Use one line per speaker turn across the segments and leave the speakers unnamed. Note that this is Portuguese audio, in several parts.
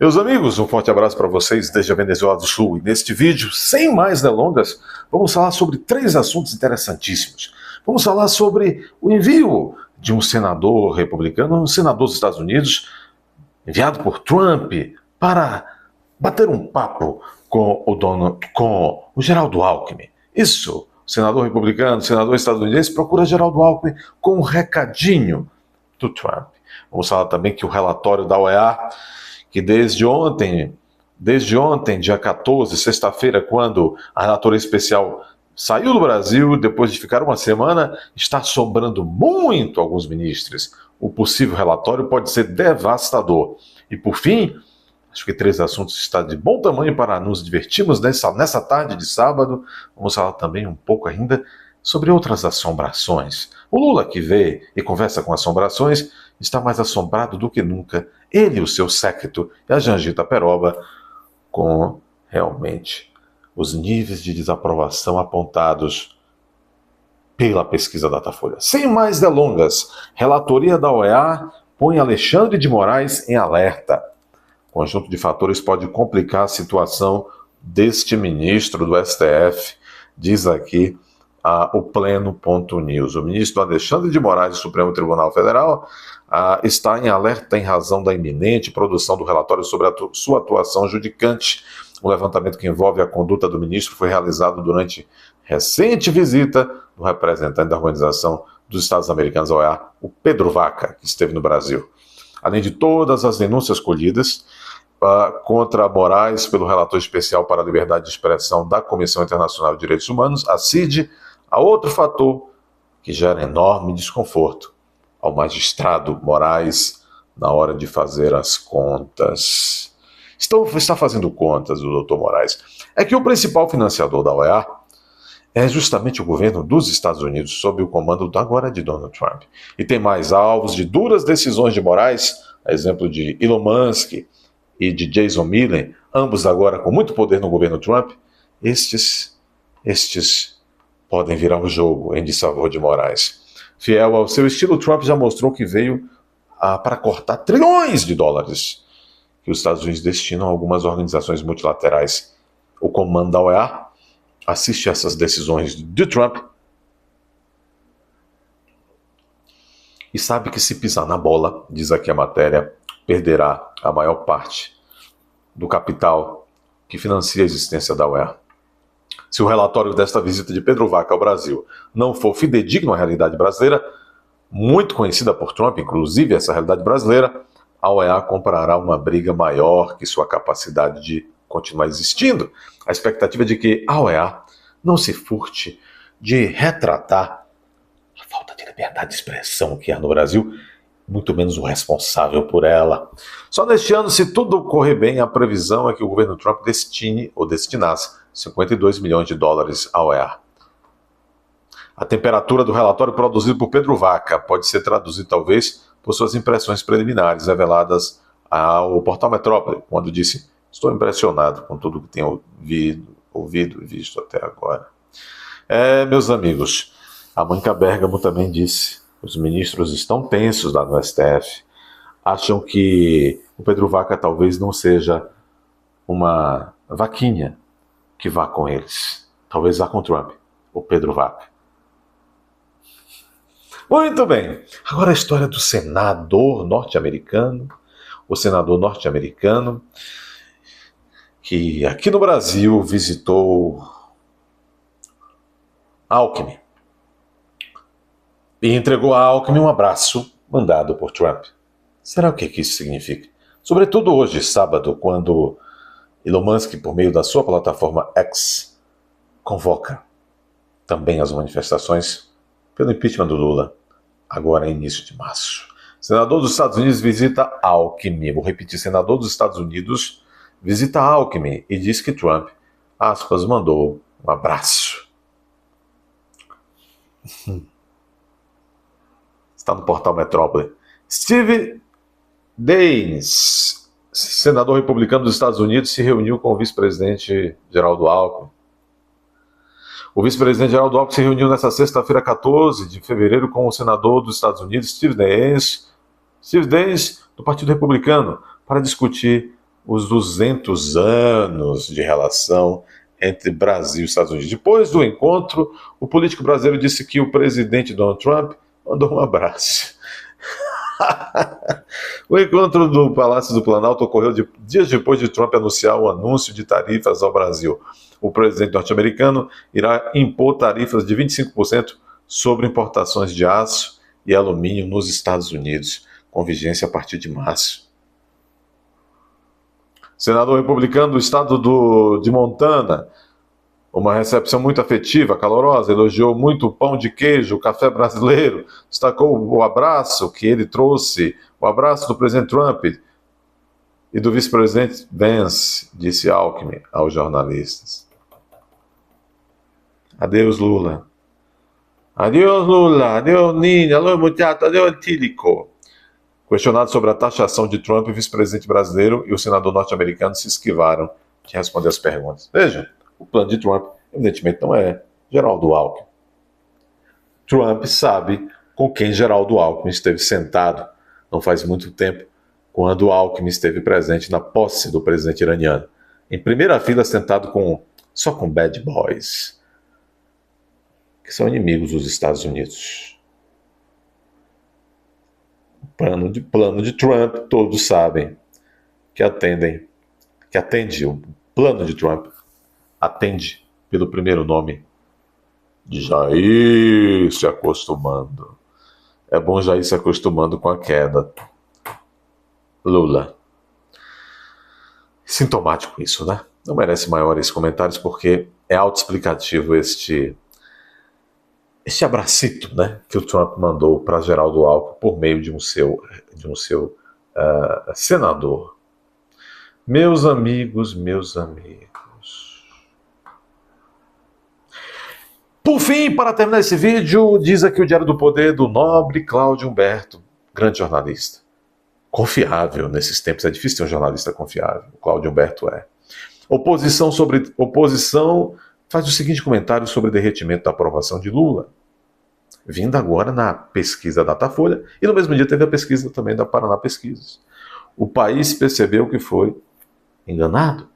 Meus amigos, um forte abraço para vocês desde a Venezuela do Sul. E neste vídeo, sem mais delongas, vamos falar sobre três assuntos interessantíssimos. Vamos falar sobre o envio de um senador republicano, um senador dos Estados Unidos, enviado por Trump para bater um papo com o Geraldo Alckmin. Isso, o senador republicano, o senador estadunidense procura Geraldo Alckmin com um recadinho do Trump. Vamos falar também que o relatório da OEA, que desde ontem, dia 14, sexta-feira, quando a relatora especial saiu do Brasil, depois de ficar uma semana, está assombrando muito alguns ministros. O possível relatório pode ser devastador. E por fim, acho que três assuntos está de bom tamanho para nos divertirmos nessa tarde de sábado. Vamos falar também um pouco ainda sobre outras assombrações. O Lula, que vê e conversa com assombrações, está mais assombrado do que nunca. Ele e o seu séquito e a Jangita Peroba, com realmente os níveis de desaprovação apontados pela pesquisa Datafolha. Sem mais delongas, relatoria da OEA põe Alexandre de Moraes em alerta. Conjunto de fatores pode complicar a situação deste ministro do STF, diz aqui o Pleno.news. O ministro Alexandre de Moraes do Supremo Tribunal Federal está em alerta em razão da iminente produção do relatório sobre sua atuação judicante. O levantamento que envolve a conduta do ministro foi realizado durante recente visita do representante da Organização dos Estados Americanos, a OEA, o Pedro Vaca, que esteve no Brasil. Além de todas as denúncias colhidas contra Moraes pelo relator especial para a liberdade de expressão da Comissão Internacional de Direitos Humanos, a CID, há outro fator que gera enorme desconforto ao magistrado Moraes na hora de fazer as contas. Está fazendo contas o doutor Moraes. É que o principal financiador da OEA é justamente o governo dos Estados Unidos, sob o comando agora de Donald Trump. E tem mais alvos de duras decisões de Moraes, a exemplo de Elon Musk e de Jason Miller, ambos agora com muito poder no governo Trump. Estes podem virar o jogo em desfavor de Moraes. Fiel ao seu estilo, Trump já mostrou que veio para cortar trilhões de dólares que os Estados Unidos destinam a algumas organizações multilaterais. O comando da OEA assiste a essas decisões de Trump e sabe que se pisar na bola, diz aqui a matéria, perderá a maior parte do capital que financia a existência da OEA. Se o relatório desta visita de Pedro Vaca ao Brasil não for fidedigno à realidade brasileira, muito conhecida por Trump, inclusive essa realidade brasileira, a OEA comprará uma briga maior que sua capacidade de continuar existindo. A expectativa é de que a OEA não se furte de retratar a falta de liberdade de expressão que há no Brasil, muito menos o responsável por ela. Só neste ano, se tudo correr bem, a previsão é que o governo Trump destinasse 52 milhões de dólares à OEA. A temperatura do relatório produzido por Pedro Vaca pode ser traduzida, talvez, por suas impressões preliminares reveladas ao portal Metrópole, quando disse: estou impressionado com tudo que tenho ouvido e visto até agora. Meus amigos, a Mônica Bergamo também disse: os ministros estão tensos lá no STF, acham que o Pedro Vaca talvez não seja uma vaquinha que vá com eles. Talvez vá com Trump, o Pedro Vaca. Muito bem, agora a história do senador norte-americano, o senador norte-americano que aqui no Brasil visitou Alckmin e entregou a Alckmin um abraço mandado por Trump. Será o que isso significa? Sobretudo hoje, sábado, quando Elon Musk, por meio da sua plataforma X, convoca também as manifestações pelo impeachment do Lula, agora em início de março. Senador dos Estados Unidos visita Alckmin. Vou repetir, senador dos Estados Unidos visita Alckmin e diz que Trump, aspas, mandou um abraço. Está no portal Metrópole. Steve Daines, senador republicano dos Estados Unidos, se reuniu com o vice-presidente Geraldo Alckmin. O vice-presidente Geraldo Alckmin se reuniu nesta sexta-feira, 14 de fevereiro, com o senador dos Estados Unidos, Steve Daines, do Partido Republicano, para discutir os 200 anos de relação entre Brasil e Estados Unidos. Depois do encontro, o político brasileiro disse que o presidente Donald Trump mandou um abraço. O encontro do Palácio do Planalto ocorreu dias depois de Trump anunciar o anúncio de tarifas ao Brasil. O presidente norte-americano irá impor tarifas de 25% sobre importações de aço e alumínio nos Estados Unidos, com vigência a partir de março. Senador republicano do estado de Montana, uma recepção muito afetiva, calorosa, elogiou muito o pão de queijo, o café brasileiro, destacou o abraço que ele trouxe, o abraço do presidente Trump e do vice-presidente Vance, disse Alckmin aos jornalistas. Adeus, Lula. Adeus, Lula. Adeus, Nini. Alô, muchacho. Adeus, Tílico. Questionado sobre a taxação de Trump, o vice-presidente brasileiro e o senador norte-americano se esquivaram de responder as perguntas. Veja, o plano de Trump, evidentemente, não é Geraldo Alckmin. Trump sabe com quem Geraldo Alckmin esteve sentado não faz muito tempo, quando Alckmin esteve presente na posse do presidente iraniano. Em primeira fila, sentado só com bad boys, que são inimigos dos Estados Unidos. Plano de Trump, todos sabem que atende o plano de Trump, atende pelo primeiro nome de Jair se acostumando. É bom Jair se acostumando com a queda. Lula. Sintomático isso, né? Não merece maiores comentários porque é autoexplicativo este abracito, né, que o Trump mandou para Geraldo Alckmin por meio de um seu senador. Meus amigos. Por fim, para terminar esse vídeo, diz aqui o Diário do Poder do nobre Cláudio Humberto, grande jornalista. Confiável nesses tempos, é difícil ter um jornalista confiável. O Cláudio Humberto é. Oposição faz o seguinte comentário sobre o derretimento da aprovação de Lula, vindo agora na pesquisa Datafolha, e no mesmo dia teve a pesquisa também da Paraná Pesquisas. O país percebeu que foi enganado.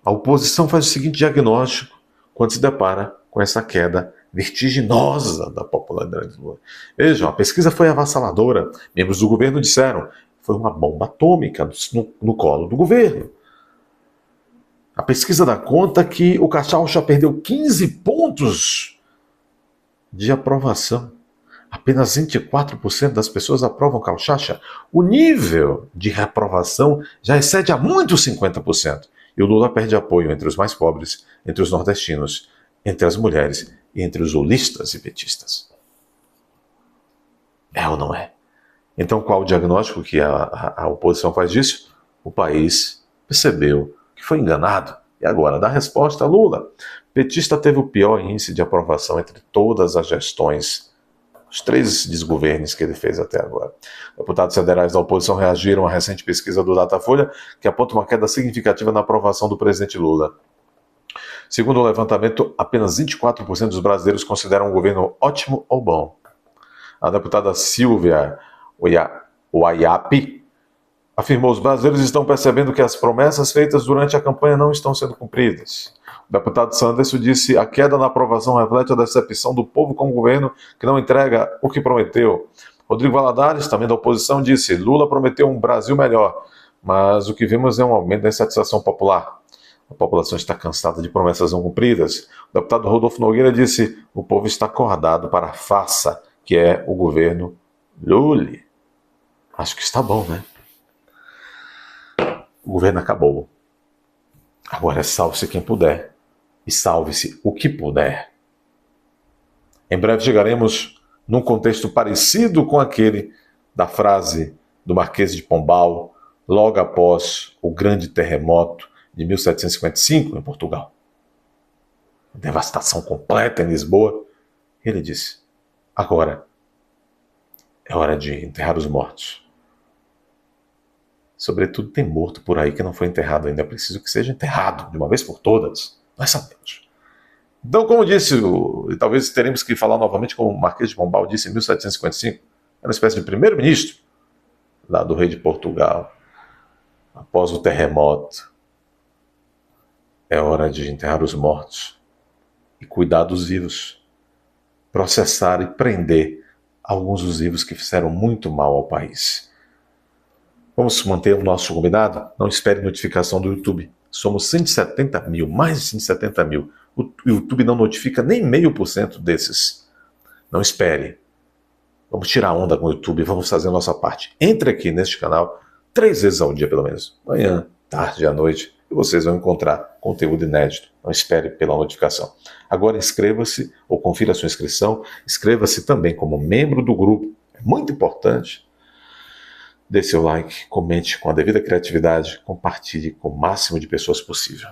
A oposição faz o seguinte diagnóstico quando se depara com essa queda vertiginosa da popularidade de Lula. Vejam, a pesquisa foi avassaladora. Membros do governo disseram que foi uma bomba atômica no colo do governo. A pesquisa dá conta que o Cachaça perdeu 15 pontos de aprovação. Apenas 24% das pessoas aprovam Cachaça. O nível de reprovação já excede há muito 50%. E o Lula perde apoio entre os mais pobres, entre os nordestinos, entre as mulheres e entre os lulistas e petistas. É ou não é? Então, qual o diagnóstico que a oposição faz disso? O país percebeu que foi enganado. E agora, dá resposta a Lula. Petista teve o pior índice de aprovação entre todas as gestões, os 3 desgovernos que ele fez até agora. Deputados federais da oposição reagiram à recente pesquisa do Datafolha, que aponta uma queda significativa na aprovação do presidente Lula. Segundo o levantamento, apenas 24% dos brasileiros consideram o governo ótimo ou bom. A deputada Silvia Waiapi afirmou que os brasileiros estão percebendo que as promessas feitas durante a campanha não estão sendo cumpridas. O deputado Sanderson disse: a queda na aprovação reflete a decepção do povo com o governo que não entrega o que prometeu. Rodrigo Valadares, também da oposição, disse: Lula prometeu um Brasil melhor, mas o que vimos é um aumento da insatisfação popular. A população está cansada de promessas não cumpridas. O deputado Rodolfo Nogueira disse: o povo está acordado para a farsa que é o governo Lula. Acho que está bom, né? O governo acabou. Agora salve-se quem puder. E salve-se o que puder. Em breve chegaremos num contexto parecido com aquele da frase do Marquês de Pombal, logo após o grande terremoto de 1755 em Portugal. Devastação completa em Lisboa. Ele disse: agora é hora de enterrar os mortos. Sobretudo tem morto por aí que não foi enterrado ainda. É preciso que seja enterrado de uma vez por todas. Nós sabemos. Então, como disse, e talvez teremos que falar novamente como o Marquês de Pombal disse em 1755, era uma espécie de primeiro-ministro lá do rei de Portugal. após o terremoto, é hora de enterrar os mortos e cuidar dos vivos, processar e prender alguns dos vivos que fizeram muito mal ao país. Vamos manter o nosso combinado? Não espere notificação do YouTube. Somos 170 mil, mais de 170 mil. O YouTube não notifica nem 0,5% desses. Não espere. Vamos tirar onda com o YouTube, vamos fazer a nossa parte. Entre aqui neste canal 3 vezes ao dia, pelo menos. Manhã, tarde e à noite. E vocês vão encontrar conteúdo inédito. Não espere pela notificação. Agora inscreva-se ou confira a sua inscrição. Inscreva-se também como membro do grupo. É muito importante. Dê seu like, comente com a devida criatividade, compartilhe com o máximo de pessoas possível.